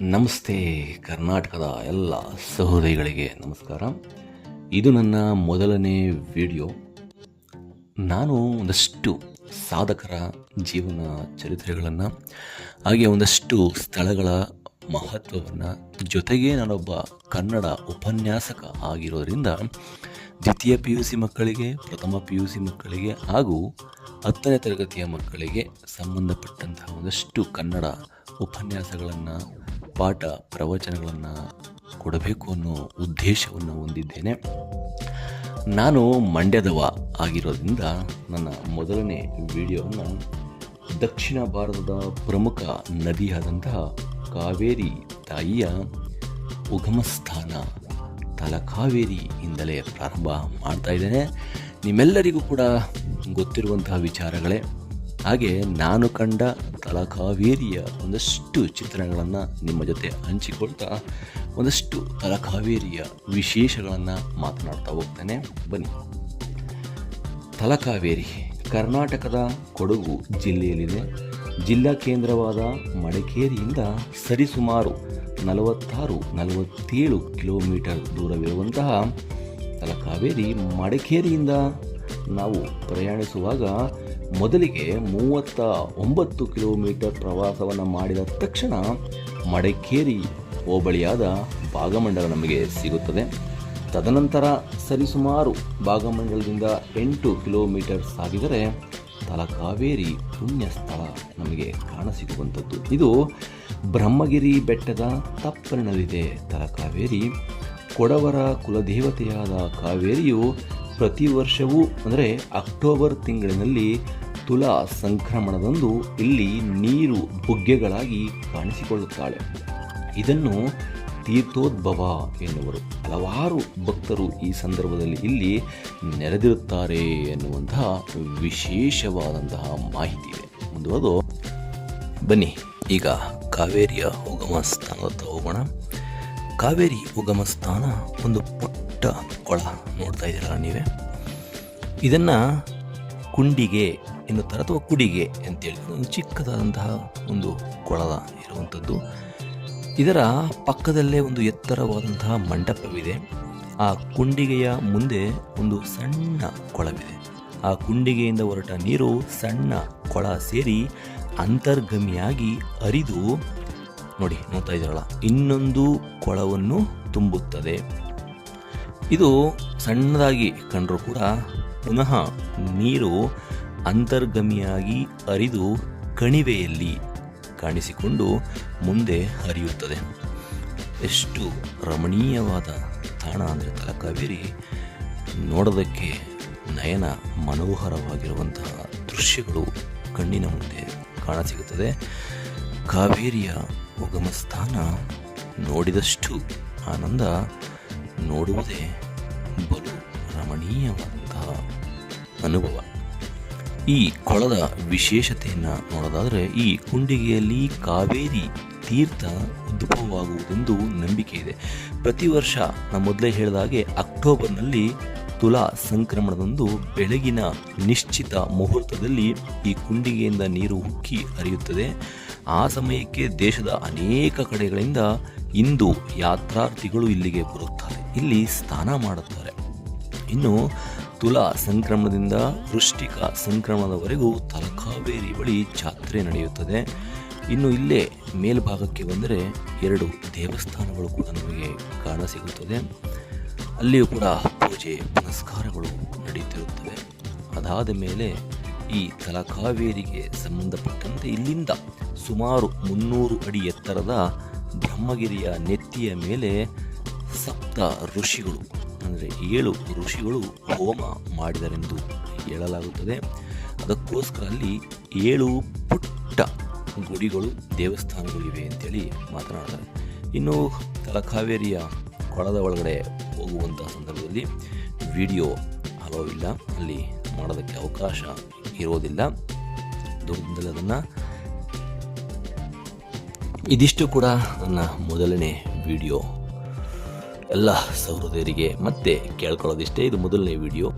ನಮಸ್ತೆ ಕರ್ನಾಟಕದ ಎಲ್ಲ ಸಹೋದರಿಗಳಿಗೆ ನಮಸ್ಕಾರ. ಇದು ನನ್ನ ಮೊದಲನೇ ವಿಡಿಯೋ. ನಾನು ಒಂದಷ್ಟು ಸಾಧಕರ ಜೀವನ ಚರಿತ್ರೆಗಳನ್ನು ಹಾಗೆ ಒಂದಷ್ಟು ಸ್ಥಳಗಳ ಮಹತ್ವವನ್ನು, ಜೊತೆಗೆ ನಾನೊಬ್ಬ ಕನ್ನಡ ಉಪನ್ಯಾಸಕ ಆಗಿರೋದ್ರಿಂದ ದ್ವಿತೀಯ PUC ಮಕ್ಕಳಿಗೆ, ಪ್ರಥಮ PUC ಮಕ್ಕಳಿಗೆ ಹಾಗೂ 10ನೇ ತರಗತಿಯ ಮಕ್ಕಳಿಗೆ ಸಂಬಂಧಪಟ್ಟಂತಹ ಒಂದಷ್ಟು ಕನ್ನಡ ಉಪನ್ಯಾಸಗಳನ್ನು, ಪಾಠ ಪ್ರವಚನಗಳನ್ನು ಕೊಡಬೇಕು ಅನ್ನೋ ಉದ್ದೇಶವನ್ನು ಹೊಂದಿದ್ದೇನೆ. ನಾನು ಮಂಡ್ಯದವ ಆಗಿರೋದ್ರಿಂದ ನನ್ನ ಮೊದಲನೇ ವಿಡಿಯೋವನ್ನು ದಕ್ಷಿಣ ಭಾರತದ ಪ್ರಮುಖ ನದಿಯಾದಂತಹ ಕಾವೇರಿ ತಾಯಿಯ ಉಗಮ ಸ್ಥಾನ ತಲಕಾವೇರಿಯಿಂದಲೇ ಪ್ರಾರಂಭ ಮಾಡ್ತಾ ಇದ್ದೇನೆ. ನಿಮ್ಮೆಲ್ಲರಿಗೂ ಕೂಡ ಗೊತ್ತಿರುವಂತಹ ವಿಚಾರಗಳೇ. ಹಾಗೆ ನಾನು ಕಂಡ ತಲಕಾವೇರಿಯ ಒಂದಷ್ಟು ಚಿತ್ರಣಗಳನ್ನು ನಿಮ್ಮ ಜೊತೆ ಹಂಚಿಕೊಳ್ತಾ ಒಂದಷ್ಟು ತಲಕಾವೇರಿಯ ವಿಶೇಷಗಳನ್ನು ಮಾತನಾಡ್ತಾ ಹೋಗ್ತೇನೆ. ಬನ್ನಿ. ತಲಕಾವೇರಿ ಕರ್ನಾಟಕದ ಕೊಡಗು ಜಿಲ್ಲೆಯಲ್ಲಿದೆ. ಜಿಲ್ಲಾ ಕೇಂದ್ರವಾದ ಮಡಿಕೇರಿಯಿಂದ ಸರಿಸುಮಾರು 46-47 ಕಿಲೋಮೀಟರ್ ದೂರವಿರುವಂತಹ ತಲಕಾವೇರಿ ಮಡಿಕೇರಿಯಿಂದ ನಾವು ಪ್ರಯಾಣಿಸುವಾಗ ಮೊದಲಿಗೆ 39 ಕಿಲೋಮೀಟರ್ ಪ್ರವಾಸವನ್ನು ಮಾಡಿದ ತಕ್ಷಣ ಮಡಿಕೇರಿ ಹೋಬಳಿಯಾದ ಭಾಗಮಂಡಲ ನಮಗೆ ಸಿಗುತ್ತದೆ. ತದನಂತರ ಸರಿಸುಮಾರು ಭಾಗಮಂಡಲದಿಂದ 8 ಕಿಲೋಮೀಟರ್ ಸಾಗಿದರೆ ತಲಕಾವೇರಿ ಪುಣ್ಯ ಸ್ಥಳ ನಮಗೆ ಕಾಣಸಿಗುವಂಥದ್ದು. ಇದು ಬ್ರಹ್ಮಗಿರಿ ಬೆಟ್ಟದ ತಪ್ಪಲಿನಲ್ಲಿದೆ. ತಲಕಾವೇರಿ ಕೊಡವರ ಕುಲದೇವತೆಯಾದ ಕಾವೇರಿಯು ಪ್ರತಿ ವರ್ಷವೂ ಅಂದರೆ ಅಕ್ಟೋಬರ್ ತಿಂಗಳಿನಲ್ಲಿ ತುಲಾ ಸಂಕ್ರಮಣದಂದು ಇಲ್ಲಿ ನೀರು ಬುಗ್ಗೆಗಳಾಗಿ ಕಾಣಿಸಿಕೊಳ್ಳುತ್ತಾಳೆ. ಇದನ್ನು ತೀರ್ಥೋದ್ಭವ ಎನ್ನುವರು. ಹಲವಾರು ಭಕ್ತರು ಈ ಸಂದರ್ಭದಲ್ಲಿ ಇಲ್ಲಿ ನೆರೆದಿರುತ್ತಾರೆ ಎನ್ನುವಂತಹ ವಿಶೇಷವಾದಂತಹ ಮಾಹಿತಿ ಇದೆ. ಮುಂದುವರೆದು ಬನ್ನಿ, ಈಗ ಕಾವೇರಿಯ ಉಗಮ ಸ್ಥಾನದತ್ತ ಹೋಗೋಣ. ಕಾವೇರಿ ಉಗಮ ಸ್ಥಾನ ಒಂದು ಪುಟ್ಟ ಕೊಳ ನೋಡ್ತಾ ಇದ್ದೀರಲ್ಲ ನೀವೇ. ಇದನ್ನು ಕುಂಡಿಗೆ ಎನ್ನುತ್ತಾರೆ, ಅಥವಾ ಕುಡಿಗೆ ಅಂತೇಳಿ ಒಂದು ಚಿಕ್ಕದಾದಂತಹ ಒಂದು ಕೊಳದ ಇರುವಂಥದ್ದು. ಇದರ ಪಕ್ಕದಲ್ಲೇ ಒಂದು ಎತ್ತರವಾದಂತಹ ಮಂಟಪವಿದೆ. ಆ ಕುಂಡಿಗೆಯ ಮುಂದೆ ಒಂದು ಸಣ್ಣ ಕೊಳವಿದೆ. ಆ ಕುಂಡಿಗೆಯಿಂದ ಹೊರಟ ನೀರು ಸಣ್ಣ ಕೊಳ ಸೇರಿ ಅಂತರ್ಗಮಿಯಾಗಿ ಹರಿದು ನೋಡಿ, ನೋಡ್ತಾ ಇದ್ದೀರಲ್ಲ, ಇನ್ನೊಂದು ಕೊಳವನ್ನು ತುಂಬುತ್ತದೆ. ಇದು ಸಣ್ಣದಾಗಿ ಕಂಡರೂ ಕೂಡ ಪುನಃ ನೀರು ಅಂತರ್ಗಮಿಯಾಗಿ ಹರಿದು ಕಣಿವೆಯಲ್ಲಿ ಕಾಣಿಸಿಕೊಂಡು ಮುಂದೆ ಹರಿಯುತ್ತದೆ. ಎಷ್ಟು ರಮಣೀಯವಾದ ತಾಣ ಅಂದರೆ ತಲಕಾವೇರಿ. ನೋಡೋದಕ್ಕೆ ನಯನ ಮನೋಹರವಾಗಿರುವಂತಹ ದೃಶ್ಯಗಳು ಕಣ್ಣಿನ ಮುಂದೆ ಕಾಣಸಿಗುತ್ತದೆ. ಕಾವೇರಿಯ ಉಗಮ ಸ್ಥಾನ ನೋಡಿದಷ್ಟು ಆನಂದ, ನೋಡುವುದೇ ಬಲು ರಮಣೀಯವಾದಂತಹ ಅನುಭವ. ಈ ಕೊಳದ ವಿಶೇಷತೆಯನ್ನು ನೋಡೋದಾದರೆ, ಈ ಕುಂಡಿಗೆಯಲ್ಲಿ ಕಾವೇರಿ ತೀರ್ಥ ಉದ್ಭವವಾಗುವುದೆಂದು ನಂಬಿಕೆ ಇದೆ. ಪ್ರತಿ ವರ್ಷ ನಾನು ಮೊದಲೇ ಹೇಳಿದ ಹಾಗೆ ಅಕ್ಟೋಬರ್ನಲ್ಲಿ ತುಲಾ ಸಂಕ್ರಮಣದಂದು ಬೆಳಗಿನ ನಿಶ್ಚಿತ ಮುಹೂರ್ತದಲ್ಲಿ ಈ ಕುಂಡಿಗೆಯಿಂದ ನೀರು ಉಕ್ಕಿ ಹರಿಯುತ್ತದೆ. ಆ ಸಮಯಕ್ಕೆ ದೇಶದ ಅನೇಕ ಕಡೆಗಳಿಂದ ಹಿಂದೂ ಯಾತ್ರಾರ್ಥಿಗಳು ಇಲ್ಲಿಗೆ ಬರುತ್ತಾರೆ, ಇಲ್ಲಿ ಸ್ನಾನ ಮಾಡುತ್ತಾರೆ. ಇನ್ನು ತುಲಾ ಸಂಕ್ರಮಣದಿಂದ ವೃಶ್ಚಿಕ ಸಂಕ್ರಮಣದವರೆಗೂ ತಲಕಾವೇರಿ ಬಳಿ ಜಾತ್ರೆ ನಡೆಯುತ್ತದೆ. ಇನ್ನು ಇಲ್ಲೇ ಮೇಲ್ಭಾಗಕ್ಕೆ ಬಂದರೆ 2 ದೇವಸ್ಥಾನಗಳು ಕೂಡ ನಮಗೆ ಕಾಣಸಿಗುತ್ತದೆ. ಅಲ್ಲಿಯೂ ಕೂಡ ಪೂಜೆ ಪುನಸ್ಕಾರಗಳು ನಡೆಯುತ್ತಿರುತ್ತವೆ. ಅದಾದ ಮೇಲೆ ಈ ತಲಕಾವೇರಿಗೆ ಸಂಬಂಧಪಟ್ಟಂತೆ ಇಲ್ಲಿಂದ ಸುಮಾರು 300 ಅಡಿ ಎತ್ತರದ ಬ್ರಹ್ಮಗಿರಿಯ ನೆತ್ತಿಯ ಮೇಲೆ ಸಪ್ತ ಋಷಿಗಳು ಅಂದರೆ 7 ಋಷಿಗಳು ಹೋಮ ಮಾಡಿದರೆಂದು ಹೇಳಲಾಗುತ್ತದೆ. ಅದಕ್ಕೋಸ್ಕರ ಅಲ್ಲಿ 7 ಪುಟ್ಟ ಗುಡಿಗಳು, ದೇವಸ್ಥಾನಗಳಿವೆ ಅಂತೇಳಿ ಮಾತನಾಡ್ತಾರೆ. ಇನ್ನು ತಲಕಾವೇರಿಯ ಕೊಳದ ಒಳಗಡೆ ಹೋಗುವಂಥ ಸಂದರ್ಭದಲ್ಲಿ ವಿಡಿಯೋ ಅಲೋ ಇಲ್ಲ, ಅಲ್ಲಿ ಮಾಡೋದಕ್ಕೆ ಅವಕಾಶ ಇರೋದಿಲ್ಲ. ದೂರದಿಂದಲೇ ಅದನ್ನು ಇದಿಷ್ಟು ಕೂಡ ನನ್ನ ಮೊದಲನೇ ವಿಡಿಯೋ. ಎಲ್ಲ ಸಹೋದರರಿಗೆ ಮತ್ತೆ ಕೇಳ್ಕೊಳ್ಳೋದಿಷ್ಟೇ, ಇದು ಮೊದಲನೇ ವಿಡಿಯೋ.